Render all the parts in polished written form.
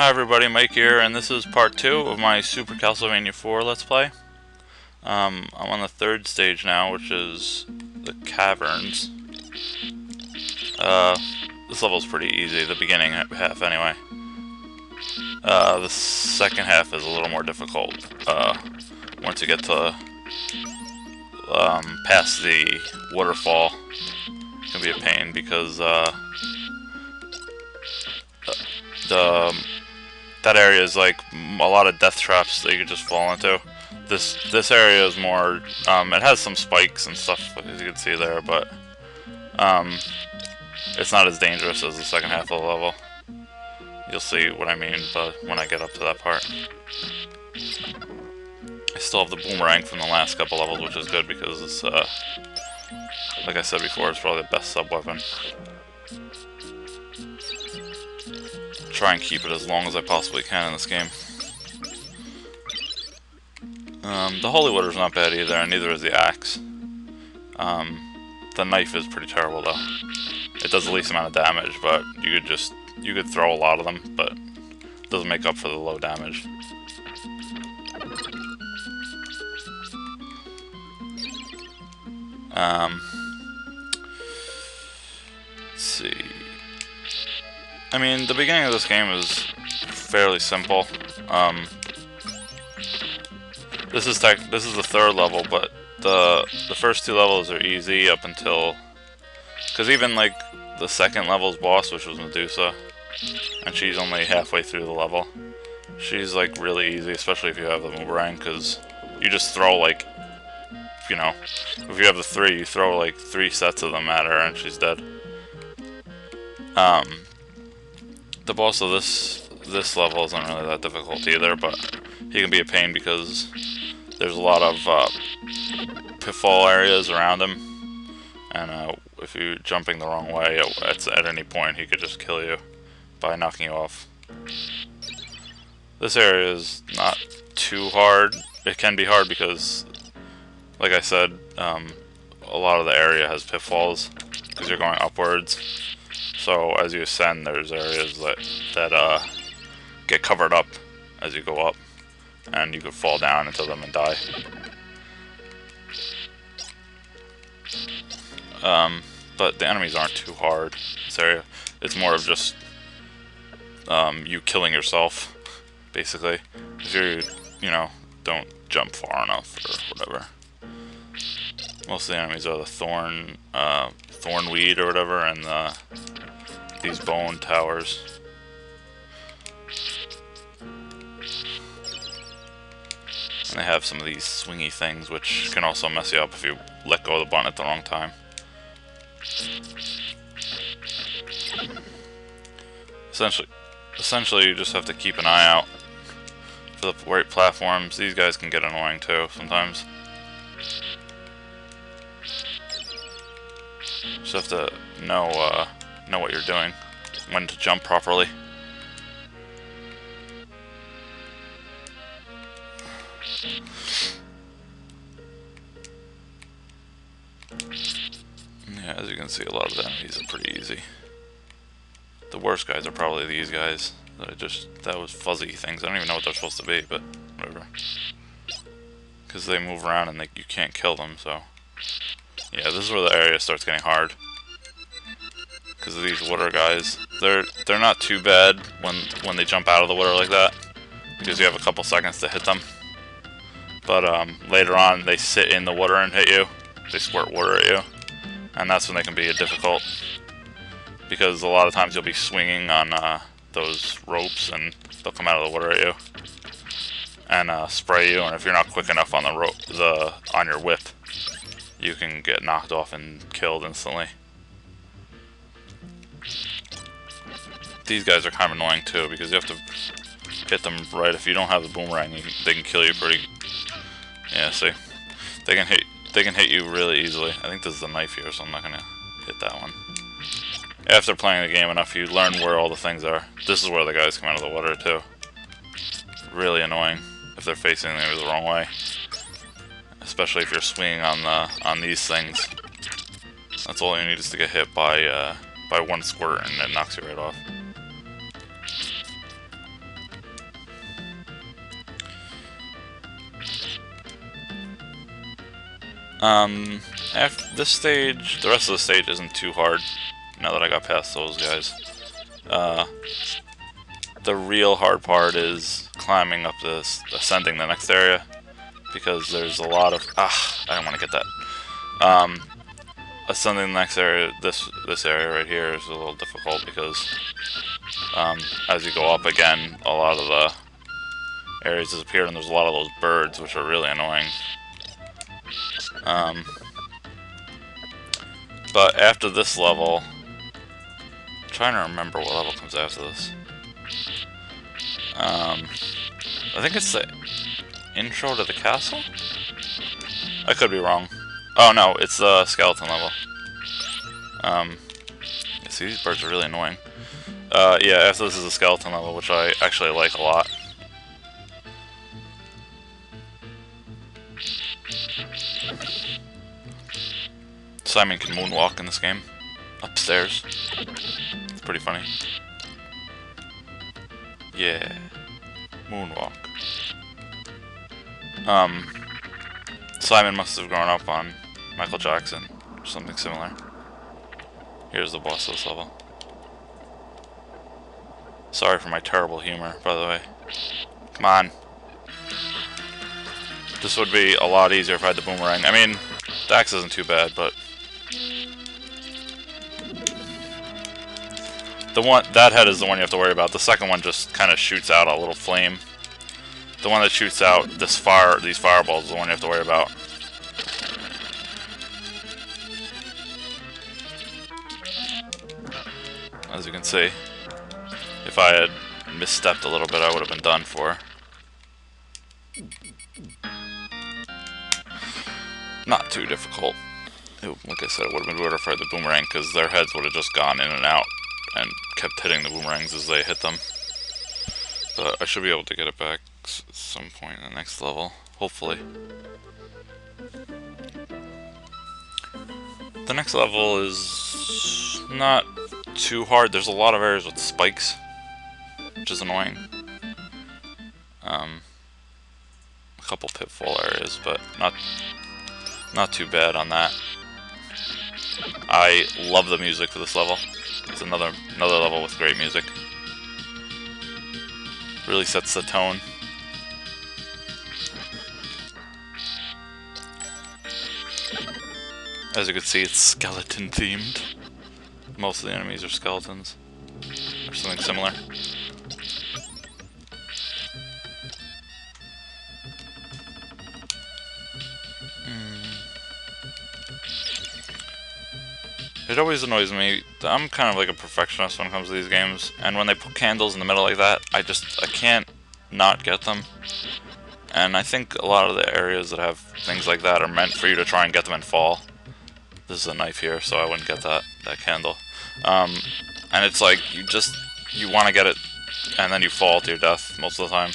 Hi everybody, Mike here, and this is part 2 of my Super Castlevania 4 Let's Play. I'm on the third stage now, which is the caverns. This level's pretty easy, the beginning half anyway. The second half is a little more difficult. Once you get to past the waterfall, it can be a pain because that area is like a lot of death traps that you could just fall into. This area is more, it has some spikes and stuff, as you can see there, but it's not as dangerous as the second half of the level. You'll see what I mean but when I get up to that part. I still have the boomerang from the last couple levels, which is good because it's, like I said before, it's probably the best sub-weapon. Try and keep it as long as I possibly can in this game. The Holy Water's not bad either, and neither is the axe. The knife is pretty terrible though. It does the least amount of damage, but you could throw a lot of them, but it doesn't make up for the low damage. Let's see. I mean, the beginning of this game is fairly simple. This is the third level, but the first two levels are easy up until, because even like the second level's boss, which was Medusa, and she's only halfway through the level. She's like really easy, especially if you have the boomerang, because you just throw like, you know, if you have the three, you throw like 3 sets of them at her and she's dead. The boss of this level isn't really that difficult either, but he can be a pain because there's a lot of pitfall areas around him, and if you're jumping the wrong way at any point, he could just kill you by knocking you off. This area is not too hard. It can be hard because, like I said, a lot of the area has pitfalls because you're going upwards. So as you ascend, there's areas that get covered up as you go up, and you could fall down into them and die. But the enemies aren't too hard in this area. It's more of just you killing yourself, basically. If you know, don't jump far enough or whatever. Most of the enemies are the thornweed or whatever, and these bone towers. And they have some of these swingy things, which can also mess you up if you let go of the button at the wrong time. Essentially, you just have to keep an eye out for the right platforms. These guys can get annoying too sometimes. Just have to know what you're doing, when to jump properly. Yeah, as you can see, a lot of the enemies are pretty easy. The worst guys are probably these guys. That was fuzzy things. I don't even know what they're supposed to be, but whatever. Because they move around and you can't kill them, so. Yeah, this is where the area starts getting hard. Because of these water guys. They're not too bad when they jump out of the water like that, because you have a couple seconds to hit them. But later on, they sit in the water and hit you. They squirt water at you, and that's when they can be difficult. Because a lot of times you'll be swinging on those ropes, and they'll come out of the water at you and spray you. And if you're not quick enough on on your whip, you can get knocked off and killed instantly. These guys are kind of annoying too, because you have to hit them right. If you don't have the boomerang, they can kill you pretty. Yeah, see, they can hit you really easily. I think this is the knife here, so I'm not gonna hit that one. After playing the game enough, you learn where all the things are. This is where the guys come out of the water too. Really annoying if they're facing you the wrong way, especially if you're swinging on these things. That's all you need is to get hit by one squirt, and it knocks you right off. After this stage, the rest of the stage isn't too hard. Now that I got past those guys, the real hard part is climbing up this, ascending the next area, because there's a lot of I don't want to get that. Ascending the next area, this area right here is a little difficult because as you go up again, a lot of the areas disappear, and there's a lot of those birds, which are really annoying. But after this level, I'm trying to remember what level comes after this. I think it's the intro to the castle? I could be wrong. Oh no, it's the skeleton level. See, these birds are really annoying. Yeah, after this is the skeleton level, which I actually like a lot. Simon can moonwalk in this game. Upstairs. It's pretty funny. Yeah. Moonwalk. Simon must have grown up on Michael Jackson, or something similar. Here's the boss of this level. Sorry for my terrible humor, by the way. Come on. This would be a lot easier if I had the boomerang. I mean, the axe isn't too bad, but that head is the one you have to worry about. The second one just kind of shoots out a little flame. The one that shoots out these fireballs is the one you have to worry about. As you can see, if I had misstepped a little bit, I would have been done for. Not too difficult. Like I said, it would have been better if I had the boomerang, because their heads would have just gone in and out and kept hitting the boomerangs as they hit them. But I should be able to get it back at some point in the next level, hopefully. The next level is not too hard. There's a lot of areas with spikes, which is annoying. A couple pitfall areas, but not too bad on that. I love the music for this level. It's another level with great music. Really sets the tone. As you can see, it's skeleton themed. Most of the enemies are skeletons, or something similar. It always annoys me. I'm kind of like a perfectionist when it comes to these games, and when they put candles in the middle like that, I can't not get them. And I think a lot of the areas that have things like that are meant for you to try and get them and fall. This is a knife here, so I wouldn't get that candle. And it's like, you want to get it, and then you fall to your death most of the time.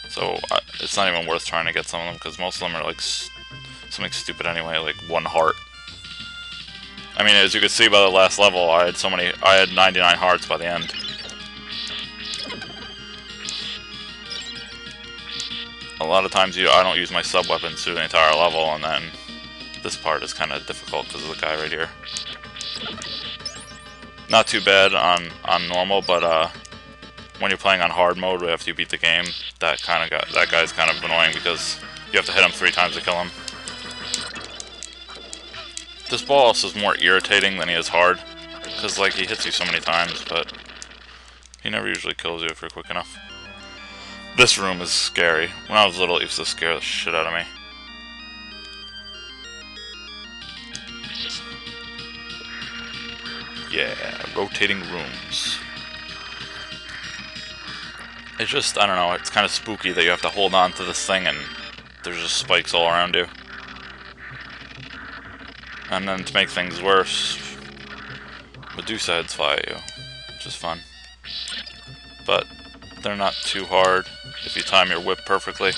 So it's not even worth trying to get some of them, because most of them are like something stupid anyway, like 1 heart. I mean, as you can see by the last level, I had 99 hearts by the end. A lot of times I don't use my sub-weapons through the entire level, and then this part is kind of difficult because of the guy right here. Not too bad on normal, but when you're playing on hard mode after you beat the game, that guy's kind of annoying because you have to hit him 3 times to kill him. This boss is more irritating than he is hard, because like he hits you so many times, but he never usually kills you if you're quick enough. This room is scary. When I was little, it used to scare the shit out of me. Yeah, rotating rooms. It's just, I don't know, it's kind of spooky that you have to hold on to this thing and there's just spikes all around you. And then to make things worse, Medusa heads fly at you, which is fun. But they're not too hard if you time your whip perfectly.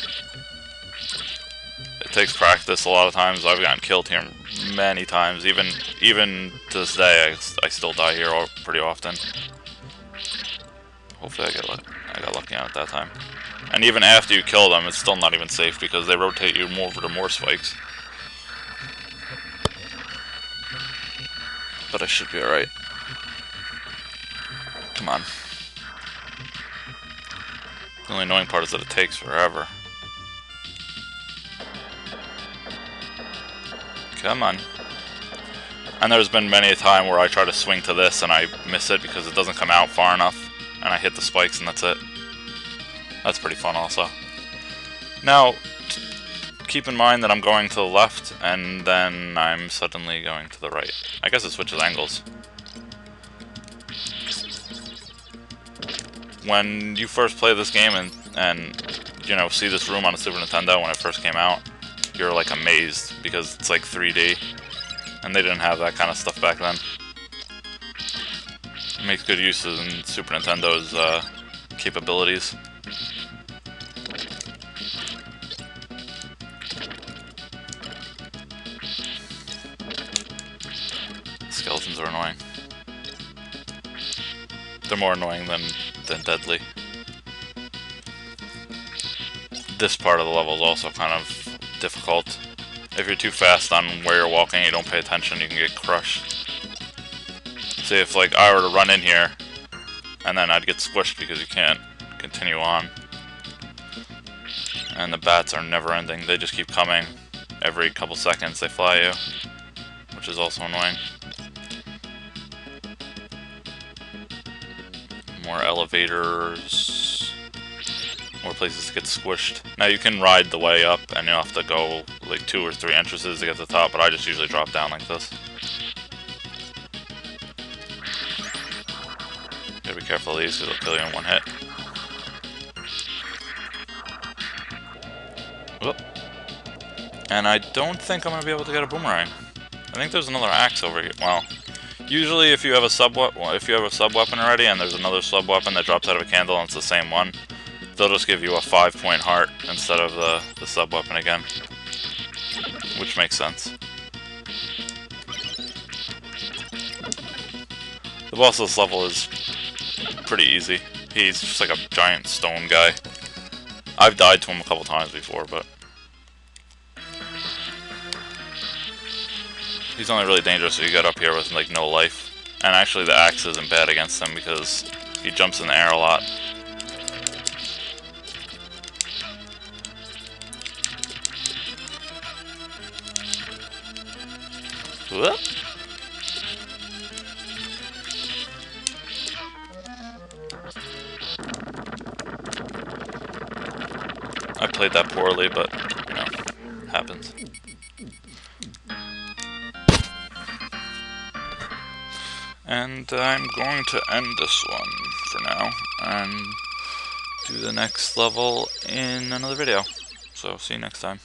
It takes practice a lot of times. I've gotten killed here many times. Even to this day, I still die here pretty often. Hopefully I got lucky on it that time. And even after you kill them, it's still not even safe because they rotate you more over to more spikes. but I should be alright. Come on. The only annoying part is that it takes forever. Come on. And there's been many a time where I try to swing to this and I miss it because it doesn't come out far enough. And I hit the spikes and that's it. That's pretty fun also. Now, keep in mind that I'm going to the left and then I'm suddenly going to the right. I guess it switches angles. When you first play this game and you know, see this room on a Super Nintendo when it first came out, you're like amazed because it's like 3D. And they didn't have that kind of stuff back then. It makes good use of Super Nintendo's capabilities. Skeletons are annoying. They're more annoying than deadly. This part of the level is also kind of difficult. If you're too fast on where you're walking and you don't pay attention, you can get crushed. See, if like I were to run in here, and then I'd get squished because you can't continue on. And the bats are never ending, they just keep coming. Every couple seconds they fly you, which is also annoying. More elevators. More places to get squished. Now you can ride the way up and you have to go like 2 or 3 entrances to get to the top, but I just usually drop down like this. Gotta be careful of these because they'll kill you in one hit. Whoop. And I don't think I'm gonna be able to get a boomerang. I think there's another axe over here. Well, usually if you have a sub weapon already and there's another sub weapon that drops out of a candle and it's the same one, they'll just give you a 5-point heart instead of the sub weapon again, which makes sense. The boss of this level is pretty easy. He's just like a giant stone guy. I've died to him a couple times before, but he's only really dangerous if you get up here with like no life. And actually the axe isn't bad against him because he jumps in the air a lot. Whoop. I played that poorly, but, you know, happens. And I'm going to end this one for now, and do the next level in another video. So, see you next time.